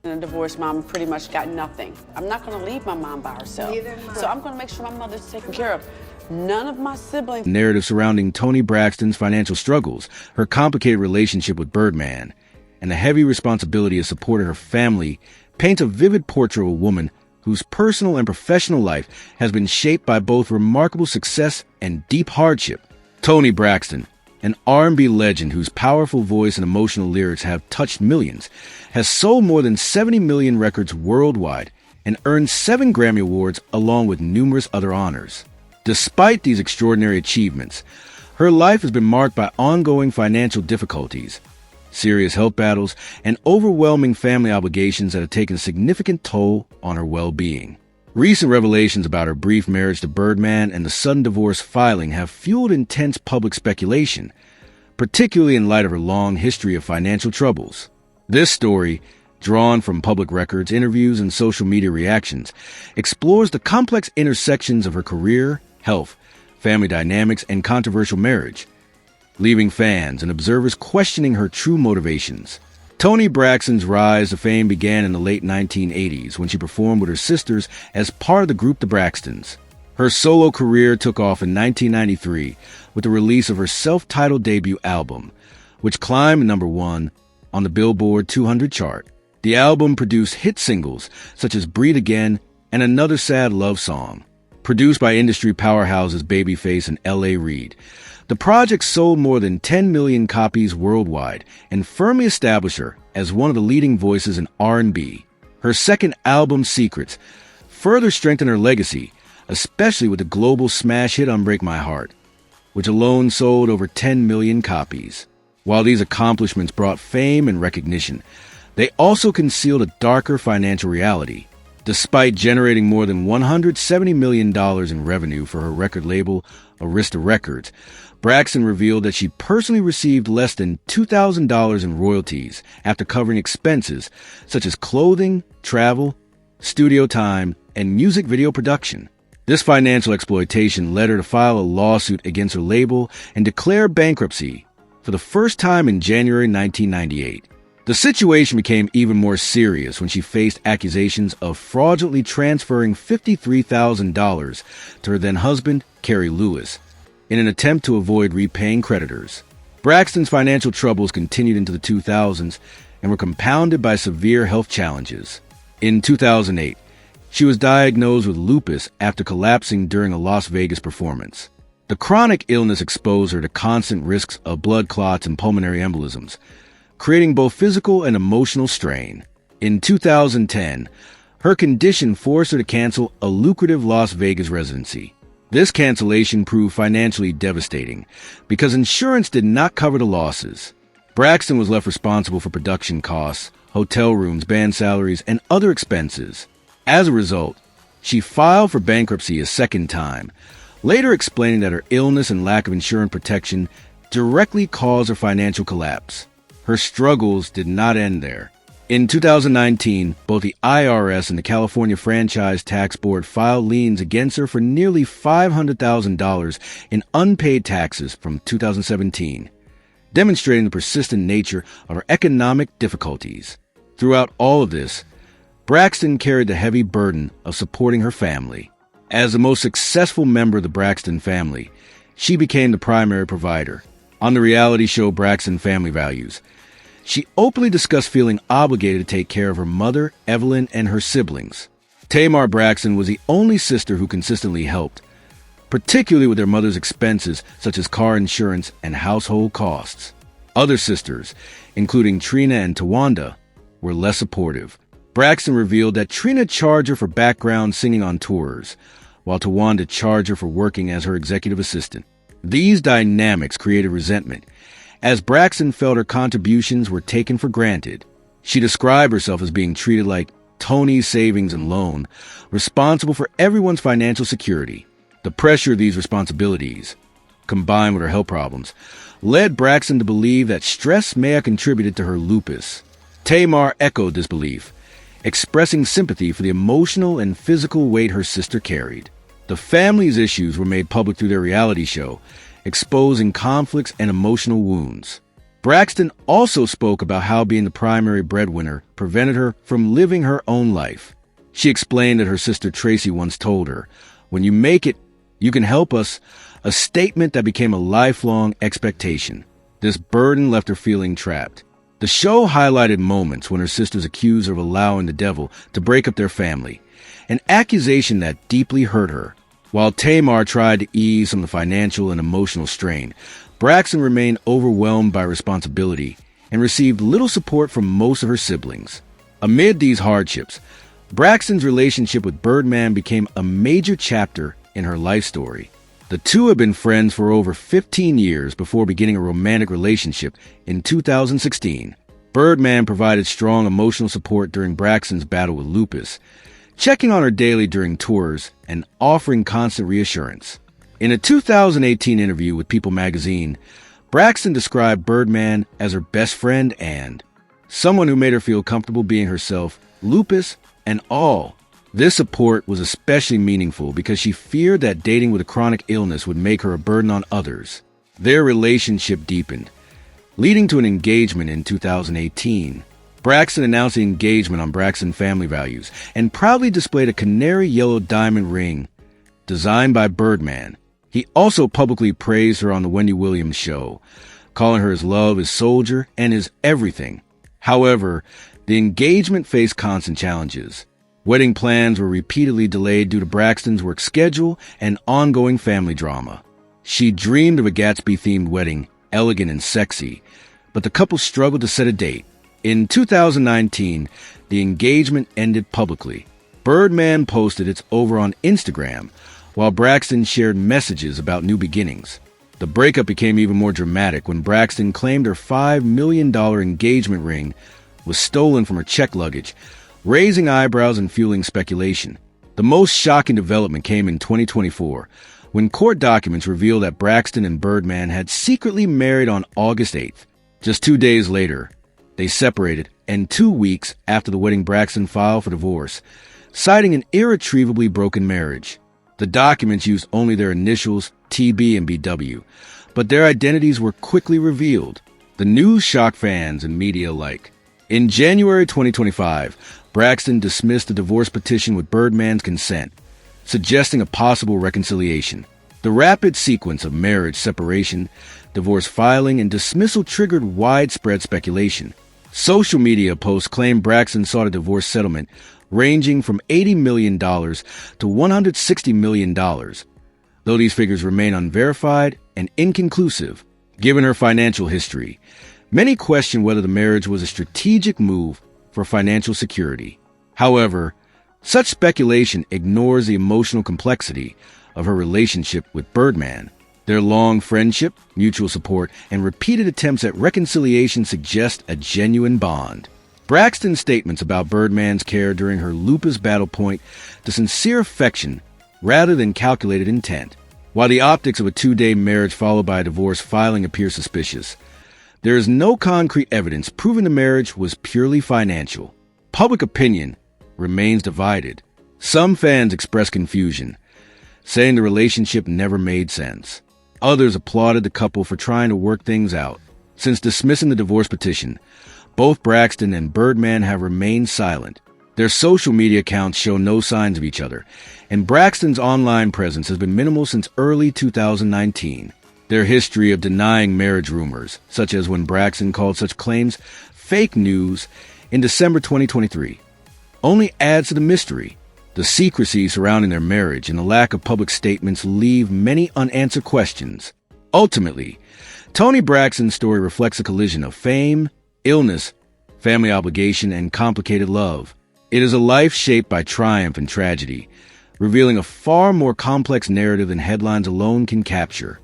And a divorced mom pretty much got nothing. I'm not going to leave my mom by herself. So I'm going to make sure my mother's taken care of. None of my siblings. Narrative surrounding Toni Braxton's financial struggles, her complicated relationship with Birdman, and the heavy responsibility of supporting her family paints a vivid portrait of a woman whose personal and professional life has been shaped by both remarkable success and deep hardship. Toni Braxton, an R&B legend whose powerful voice and emotional lyrics have touched millions, has sold more than 70 million records worldwide and earned 7 Grammy Awards along with numerous other honors. Despite these extraordinary achievements, her life has been marked by ongoing financial difficulties, serious health battles, and overwhelming family obligations that have taken a significant toll on her well-being. Recent revelations about her brief marriage to Birdman and the sudden divorce filing have fueled intense public speculation, particularly in light of her long history of financial troubles. This story, drawn from public records, interviews, and social media reactions, explores the complex intersections of her career, health, family dynamics, and controversial marriage, leaving fans and observers questioning her true motivations. Toni Braxton's rise to fame began in the late 1980s when she performed with her sisters as part of the group The Braxtons. Her solo career took off in 1993 with the release of her self-titled debut album, which climbed #1 on the Billboard 200 chart. The album produced hit singles such as Breathe Again and Another Sad Love Song. Produced by industry powerhouses Babyface and L.A. Reid, the project sold more than 10 million copies worldwide and firmly established her as one of the leading voices in R&B. Her second album, Secrets, further strengthened her legacy, especially with the global smash hit Unbreak My Heart, which alone sold over 10 million copies. While these accomplishments brought fame and recognition, they also concealed a darker financial reality. Despite generating more than $170 million in revenue for her record label, Arista Records, Braxton revealed that she personally received less than $2,000 in royalties after covering expenses such as clothing, travel, studio time, and music video production. This financial exploitation led her to file a lawsuit against her label and declare bankruptcy for the first time in January 1998. The situation became even more serious when she faced accusations of fraudulently transferring $53,000 to her then-husband, Kerry Lewis, in an attempt to avoid repaying creditors. Braxton's financial troubles continued into the 2000s and were compounded by severe health challenges. In 2008, she was diagnosed with lupus after collapsing during a Las Vegas performance. The chronic illness exposed her to constant risks of blood clots and pulmonary embolisms, creating both physical and emotional strain. In 2010, her condition forced her to cancel a lucrative Las Vegas residency. This cancellation proved financially devastating because insurance did not cover the losses. Braxton was left responsible for production costs, hotel rooms, band salaries, and other expenses. As a result, she filed for bankruptcy a second time, later explaining that her illness and lack of insurance protection directly caused her financial collapse. Her struggles did not end there. In 2019, both the IRS and the California Franchise Tax Board filed liens against her for nearly $500,000 in unpaid taxes from 2017, demonstrating the persistent nature of her economic difficulties. Throughout all of this, Braxton carried the heavy burden of supporting her family. As the most successful member of the Braxton family, she became the primary provider. On the reality show Braxton Family Values, she openly discussed feeling obligated to take care of her mother, Evelyn, and her siblings. Tamar Braxton was the only sister who consistently helped, particularly with their mother's expenses such as car insurance and household costs. Other sisters, including Trina and Tawanda, were less supportive. Braxton revealed that Trina charged her for background singing on tours, while Tawanda charged her for working as her executive assistant. These dynamics created resentment, as Braxton felt her contributions were taken for granted. She described herself as being treated like Tony's savings and loan, responsible for everyone's financial security. The pressure of these responsibilities, combined with her health problems, led Braxton to believe that stress may have contributed to her lupus. Tamar echoed this belief, expressing sympathy for the emotional and physical weight her sister carried. The family's issues were made public through their reality show, exposing conflicts and emotional wounds. Braxton also spoke about how being the primary breadwinner prevented her from living her own life. She explained that her sister Tracy once told her, "When you make it, you can help us," a statement that became a lifelong expectation. This burden left her feeling trapped. The show highlighted moments when her sisters accused her of allowing the devil to break up their family, an accusation that deeply hurt her. While Tamar tried to ease some of the financial and emotional strain, Braxton remained overwhelmed by responsibility and received little support from most of her siblings. Amid these hardships, Braxton's relationship with Birdman became a major chapter in her life story. The two had been friends for over 15 years before beginning a romantic relationship in 2016. Birdman provided strong emotional support during Braxton's battle with lupus, checking on her daily during tours and offering constant reassurance. In a 2018 interview with People magazine, Braxton described Birdman as her best friend and someone who made her feel comfortable being herself, lupus and all. This support was especially meaningful because she feared that dating with a chronic illness would make her a burden on others. Their relationship deepened, leading to an engagement in 2018. Braxton announced the engagement on Braxton Family Values and proudly displayed a canary yellow diamond ring designed by Birdman. He also publicly praised her on The Wendy Williams Show, calling her his love, his soldier, and his everything. However, the engagement faced constant challenges. Wedding plans were repeatedly delayed due to Braxton's work schedule and ongoing family drama. She dreamed of a Gatsby-themed wedding, elegant and sexy, but the couple struggled to set a date. In 2019, the engagement ended publicly. Birdman posted its over on Instagram, while Braxton shared messages about new beginnings. The breakup became even more dramatic when Braxton claimed her $5 million engagement ring was stolen from her checked luggage, raising eyebrows and fueling speculation. The most shocking development came in 2024, when court documents revealed that Braxton and Birdman had secretly married on August 8th. Just 2 days later, they separated, and 2 weeks after the wedding, Braxton filed for divorce, citing an irretrievably broken marriage. The documents used only their initials, TB and BW, but their identities were quickly revealed. The news shocked fans and media alike. In January 2025, Braxton dismissed the divorce petition with Birdman's consent, suggesting a possible reconciliation. The rapid sequence of marriage, separation, divorce filing, and dismissal triggered widespread speculation. Social media posts claimed Braxton sought a divorce settlement ranging from $80 million to $160 million, though these figures remain unverified and inconclusive. Given her financial history, many question whether the marriage was a strategic move for financial security. However, such speculation ignores the emotional complexity of her relationship with Birdman. Their long friendship, mutual support, and repeated attempts at reconciliation suggest a genuine bond. Braxton's statements about Birdman's care during her lupus battle point to sincere affection rather than calculated intent. While the optics of a 2-day marriage followed by a divorce filing appear suspicious, there is no concrete evidence proving the marriage was purely financial. Public opinion remains divided. Some fans express confusion, saying the relationship never made sense. Others applauded the couple for trying to work things out. Since dismissing the divorce petition, both Braxton and Birdman have remained silent. Their social media accounts show no signs of each other, and Braxton's online presence has been minimal since early 2019. Their history of denying marriage rumors, such as when Braxton called such claims fake news in December 2023, only adds to the mystery. The secrecy surrounding their marriage and the lack of public statements leave many unanswered questions. Ultimately, Toni Braxton's story reflects a collision of fame, illness, family obligation, and complicated love. It is a life shaped by triumph and tragedy, revealing a far more complex narrative than headlines alone can capture.